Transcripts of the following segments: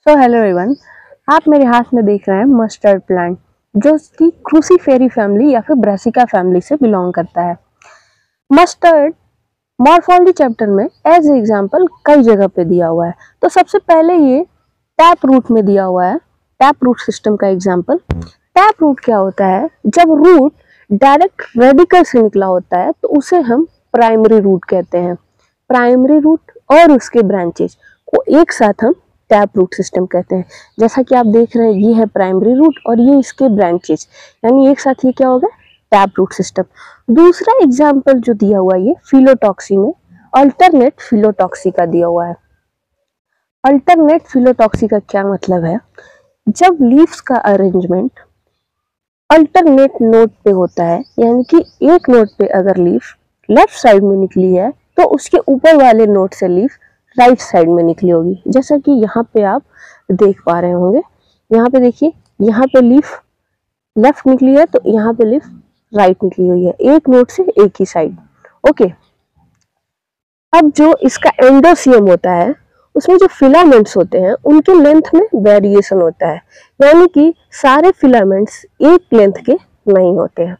Hello everyone, आप मेरे हाथ में देख रहे हैं मस्टर्ड प्लांट, जो कि क्रूसीफेरी फैमिली या फिर ब्रासिका फैमिली से बिलोंग करता है। मस्टर्ड मॉर्फोलॉजी चैप्टर में एज एग्जांपल कई जगह पे दिया हुआ है। तो सबसे पहले ये टैप रूट में दिया हुआ है। टैप रूट सिस्टम का एग्जांपल, टैप रूट क्या होता है? जब रूट डायरेक्ट रेडिकल से निकला होता है तो उसे हम प्राइमरी रूट कहते हैं। प्राइमरी रूट और उसके ब्रांचेस को एक साथ हम टैप रूट सिस्टम कहते हैं। जैसा कि आप देख रहे हैं, ये है प्राइमरी रूट और ये इसके ब्रांचेस, यानी एक साथ ये क्या होगा? Tap root system. दूसरा एग्जांपल जो दिया हुआ है ये फिलोटॉक्सी में अल्टरनेट फिलोटॉक्सी का दिया हुआ है। अल्टरनेट फिलोटॉक्सी का क्या मतलब है? जब लीव्स का अरेंजमेंट अल्टरनेट नोड पे होता है, यानी कि एक नोड पे अगर लीफ लेफ्ट साइड में निकली है तो उसके ऊपर वाले नोड से लीफ राइट साइड में निकली होगी। जैसा कि यहाँ पे आप देख पा रहे होंगे, यहाँ पे देखिए, यहाँ पे लीफ लेफ्ट निकली है तो यहाँ पे लीफ राइट निकली हुई है, एक नोड से एक ही साइड। ओके, अब जो इसका एंडोसियम होता है उसमें जो फिलामेंट्स होते हैं उनके लेंथ में वेरिएशन होता है, यानी कि सारे फिलामेंट्स एक लेंथ के नहीं होते हैं।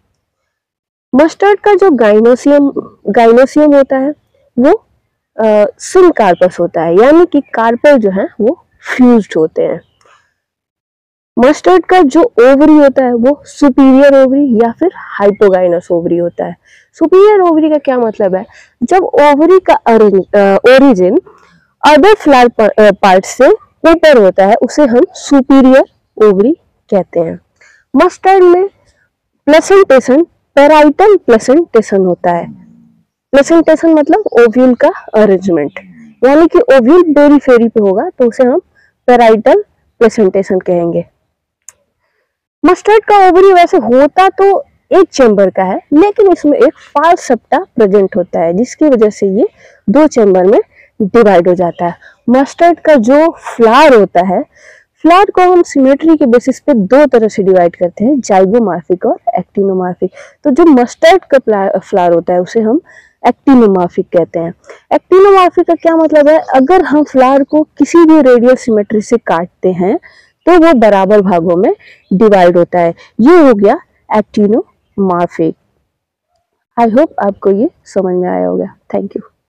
मस्टर्ड का जो गाइनोसियम होता है वो सिनकार्पस होता है, यानी कि कार्पेल जो है वो फ्यूज्ड होते हैं। मस्टर्ड का जो ओवरी होता है वो सुपीरियर ओवरी या फिर हाइपोगाइनस ओवरी होता है। सुपीरियर ओवरी का क्या मतलब है? जब ओवरी का ओरिजिन अदर फ्लावर पार्ट से ऊपर होता है उसे हम सुपीरियर ओवरी कहते हैं। मस्टर्ड में प्लेसेंटेशन पेराइटल प्लेसेंटेशन होता है। प्लेसेंटेशन मतलब ओव्यूल का अरेंजमेंट, यानी कि ओव्यूल पेरीफेरी पे होगा तो उसे हम पेराइटल प्लेसेंटेशन कहेंगे। मस्टर्ड का ओवरी वैसे होता तो एक चेंबर का है, लेकिन इसमें एक फाल्स सेप्टा प्रेजेंट होता है जिसकी वजह से ये दो चेंबर में डिवाइड हो जाता है। मस्टर्ड का जो फ्लावर होता है, फ्लावर को हम सिमेट्री के बेसिस पे दो तरह से डिवाइड करते हैं, जाइगोमॉर्फिक और एक्टिनोमॉर्फिक। तो जो मस्टर्ड का फ्लावर होता है उसे हम एक्टिनोमॉर्फिक कहते हैं। एक्टिनोमॉर्फिक का क्या मतलब है? अगर हम फ्लावर को किसी भी रेडियल सिमेट्री से काटते हैं तो वो बराबर भागों में डिवाइड होता है। ये हो गया एक्टिनोमॉर्फिक। आई होप आपको ये समझ में आया होगा। Thank you.